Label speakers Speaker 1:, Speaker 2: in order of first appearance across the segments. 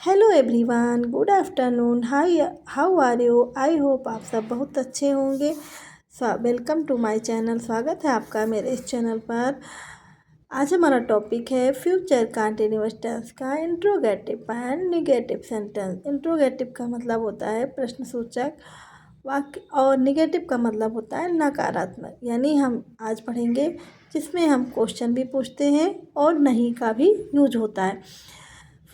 Speaker 1: Hello everyone, good afternoon. How are you? I hope आप सब बहुत अच्छे होंगे। Welcome to my channel. स्वागत है आपका मेरे इस चैनल पर। आज हमारा टॉपिक है फ्यूचर कंटिन्यूअस टेंस का interrogative and negative sentence. Interrogative का मतलब होता है प्रश्नसूचक वाक्य और नेगेटिव का मतलब होता है नकारात्मक। यानी हम आज पढ़ेंगे जिसमें हम क्वेश्चन भी पूछते हैं और नहीं का भी यूज होता है।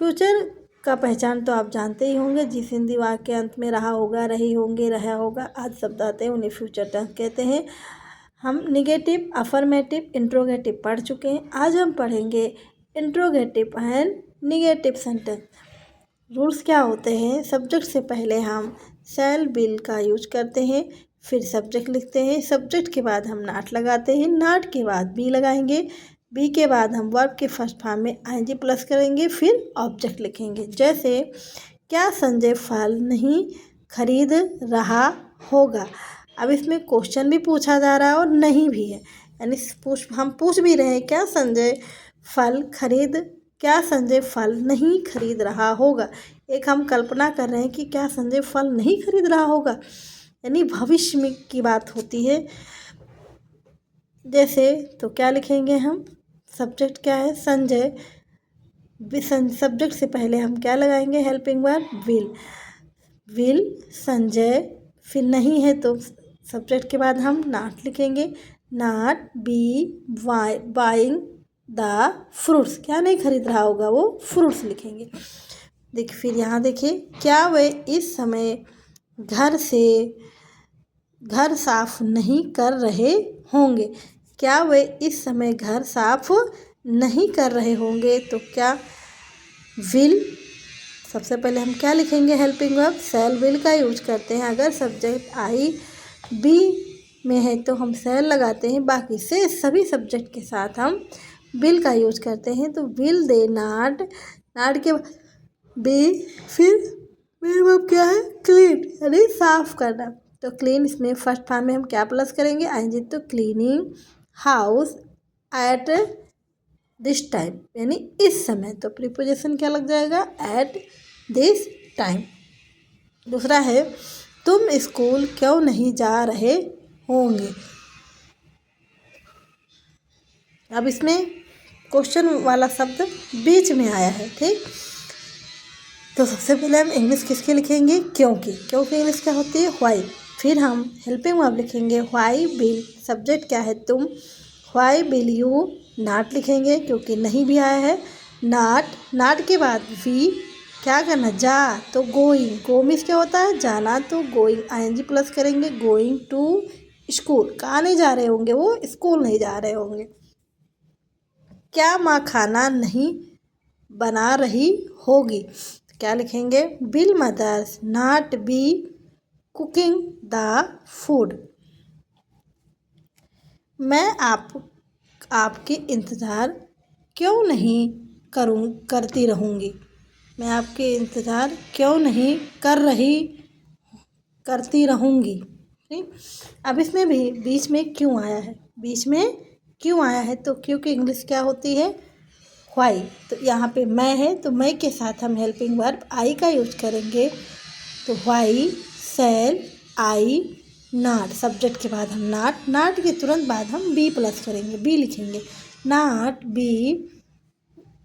Speaker 1: फ्यूचर का पहचान तो आप जानते ही होंगे। जिस हिंदी वाक्य के अंत में रहा होगा, रही होंगे, रहा होगा आदि शब्द आते हैं उन्हें फ्यूचर टेंस कहते हैं। हम निगेटिव, अफर्मेटिव, इंट्रोगेटिव पढ़ चुके हैं। आज हम पढ़ेंगे interrogative and negative sentence. Rules क्या होते हैं? सब्जेक्ट से पहले हम शैल विल का यूज करते हैं, फिर सब्जेक्ट लिखते हैं। सब्जेक्ट के बाद हम नॉट लगाते हैं, नॉट के बाद बी लगाएंगे, बी के बाद हम वर्ब के फर्स्ट फॉर्म में आईएनजी प्लस करेंगे, फिर ऑब्जेक्ट लिखेंगे। जैसे क्या संजय फल नहीं खरीद रहा होगा। अब इसमें क्वेश्चन भी पूछा जा रहा है और नहीं भी है, यानी हम पूछ भी रहे हैं क्या संजय फल नहीं खरीद रहा होगा। एक हम कल्पना कर रहे हैं कि क्या संजय फल नहीं खरीद रहा होगा, यानी भविष्य में की बात होती है। जैसे तो क्या लिखेंगे हम? सब्जेक्ट क्या है? संजय। सब्जेक्ट से पहले हम क्या लगाएंगे? Helping verb will Sanjay. फिर नहीं है तो सब्जेक्ट के बाद हम नॉट लिखेंगे, not B buying the fruits. क्या नहीं खरीद रहा होगा? वो फ्रूट्स लिखेंगे। देखिए फिर यहाँ देखिए, क्या वे इस समय घर साफ नहीं कर रहे होंगे। क्या वे इस समय घर साफ नहीं कर रहे होंगे तो क्या विल, सबसे पहले हम क्या लिखेंगे? हेल्पिंग वर्ब शैल विल का यूज करते हैं। अगर सब्जेक्ट आई बी में है तो हम शैल लगाते हैं, बाकी से सभी सब्जेक्ट के साथ हम विल का यूज करते हैं। तो विल दे नॉट के बी, फिर मेन वर्ब क्या है? क्लीन, यानी साफ करना। तो क्लीन इसमें फर्स्ट फॉर्म में हम क्या प्लस करेंगे? आईएनजी। तो cleaning house at this time, यानी इस समय। तो प्रीपोजिशन क्या लग जाएगा? At this time. दूसरा है तुम स्कूल क्यों नहीं जा रहे होंगे। अब इसमें क्वेश्चन वाला शब्द बीच में आया है, ठीक। तो सबसे पहले हम इंग्लिश किसके लिखेंगे? क्योंकि इंग्लिश क्या होती है? व्हाई। फिर हम हेल्पिंग वर्ब लिखेंगे व्हाई विल। सब्जेक्ट क्या है? तुम। व्हाई विल यू नॉट लिखेंगे क्योंकि नहीं भी आया है। नॉट के बाद वी क्या करना? जा। तो गोइंग, गो मीन्स क्या होता है? जाना। तो गोइंग आईएनजी प्लस करेंगे, गोइंग टू स्कूल। कहाँ नहीं जा रहे होंगे? वो स्कूल नहीं जा रहे होंगे। क्या माँ खाना नहीं बना रही होगी। क्या लिखेंगे? Will mothers not be cooking the food. मैं आपके इंतज़ार क्यों नहीं करती रहूँगी। मैं आपके इंतज़ार क्यों नहीं करती रहूँगी, ठीक। अब इसमें भी बीच में क्यों आया है? तो क्यों की इंग्लिश क्या होती है? व्हाई। तो यहाँ पे मैं है तो मैं के साथ हम हेल्पिंग वर्ब आई का यूज करेंगे। तो why shall I not. Subject के बाद हम नॉट के तुरंत बाद हम बी प्लस करेंगे, बी लिखेंगे। Not be.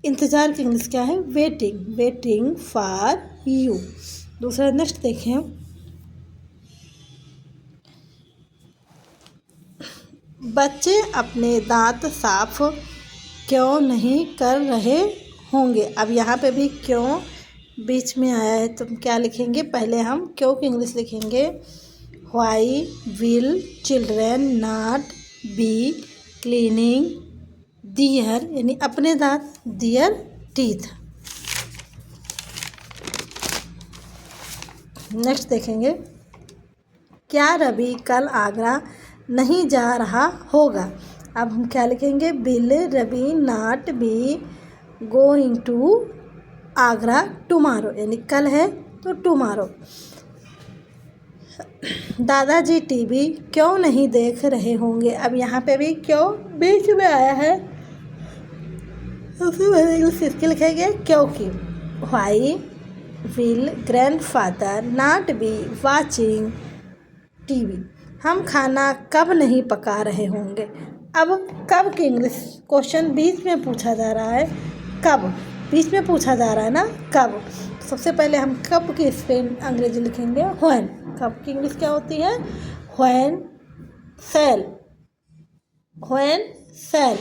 Speaker 1: इंतज़ार की इंग्लिश क्या है? Waiting for you. दूसरा नेक्स्ट देखें, बच्चे अपने दांत साफ क्यों नहीं कर रहे होंगे। अब यहाँ पे भी क्यों बीच में आया है तो क्या लिखेंगे? पहले हम क्यों की इंग्लिश लिखेंगे why will children not be cleaning their, यानी अपने दांत, दियर टीथ। नेक्स्ट देखेंगे, क्या रवि कल आगरा नहीं जा रहा होगा। अब हम क्या लिखेंगे? Will Ravi not be going to Agra tomorrow, यानी कल है तो टुमारो। दादाजी टीवी क्यों नहीं देख रहे होंगे। अब यहाँ पे भी क्यों बीच में आया है, सबसे पहले इंग्लिश इसके लिखेंगे क्योंकि। Why will grandfather not be watching TV? हम खाना कब नहीं पका रहे होंगे। अब कब की इंग्लिश क्वेश्चन बीच में पूछा जा रहा है, कब बीच में पूछा जा रहा है ना, कब। सबसे पहले हम कब की स्पेन अंग्रेजी लिखेंगे व्हेन। कब की इंग्लिश क्या होती है, when shall, when shall.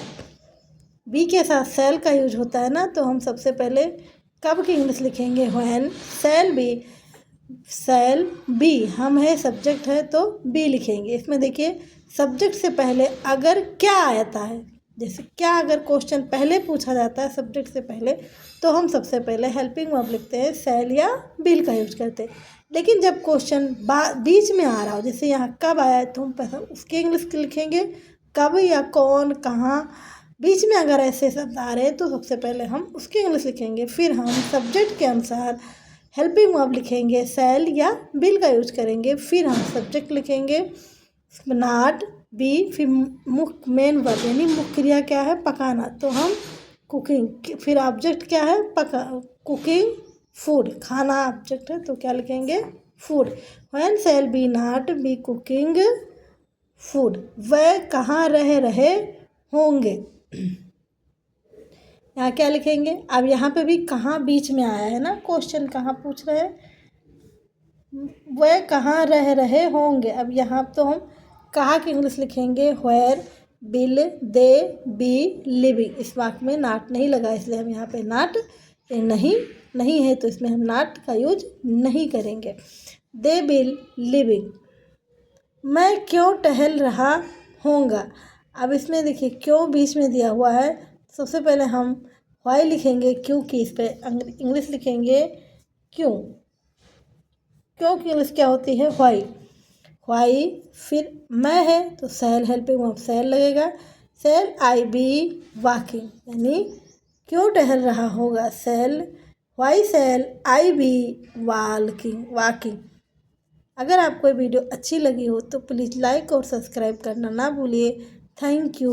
Speaker 1: Be के साथ सेल का यूज होता है ना, तो हम सबसे पहले कब की इंग्लिश लिखेंगे when shall be, shall be. हम है सब्जेक्ट है तो बी लिखेंगे। इसमें देखिए सब्जेक्ट से पहले अगर क्या आता है, जैसे क्या अगर क्वेश्चन पहले पूछा जाता है सब्जेक्ट से पहले, तो हम सबसे पहले हेल्पिंग वर्ब लिखते हैं, सेल या बिल का यूज करते हैं। लेकिन जब क्वेश्चन बीच में आ रहा हो, जैसे यहाँ कब आया है, तो हम पहले उसकी इंग्लिश लिखेंगे कब या कौन कहाँ। बीच में अगर ऐसे शब्द आ रहे हैं तो सबसे पहले हम उसकी इंग्लिश लिखेंगे, फिर हम सब्जेक्ट के अनुसार हेल्पिंग वर्ब लिखेंगे, सेल या बिल का यूज करेंगे, फिर हम सब्जेक्ट लिखेंगे नॉट बी, फिर मेन वर्ब यानी मुख्य क्रिया क्या है, पकाना, तो हम कुकिंग, फिर ऑब्जेक्ट क्या है, पका, कुकिंग, फूड, खाना ऑब्जेक्ट है तो क्या लिखेंगे, food. When shall be not be cooking food, वह कहाँ रह रहे होंगे। यहाँ क्या लिखेंगे, अब यहाँ पे भी कहाँ बीच में आया है ना क्वेश्चन, कहाँ पूछ रहे हैं, वह कहाँ रह रहे होंगे। अब यहाँ तो हम कहाँ की इंग्लिश लिखेंगे, where will they B living. इस वाक्य में नाट नहीं लगा, इसलिए हम यहाँ पे नाट नहीं है तो इसमें हम नाट का यूज नहीं करेंगे। दे विल लिविंग, मैं क्यों टहल रहा होऊंगा। अब इसमें देखिए क्यों बीच में दिया हुआ है, सबसे पहले हम वाई लिखेंगे, क्योंकि इस पर इंग्लिश लिखेंगे क्यों। क्यों की इंग्लिश क्या होती है, वाई, वाई। फिर मैं है तो सेल हेल्पिंग वर्ब सेल लगेगा, सेल आई बी वॉकिंग, यानी क्यों टहल रहा होगा, shall why shall I be walking. अगर आपको वीडियो अच्छी लगी हो तो प्लीज़ लाइक और सब्सक्राइब करना ना भूलिए। Thank you.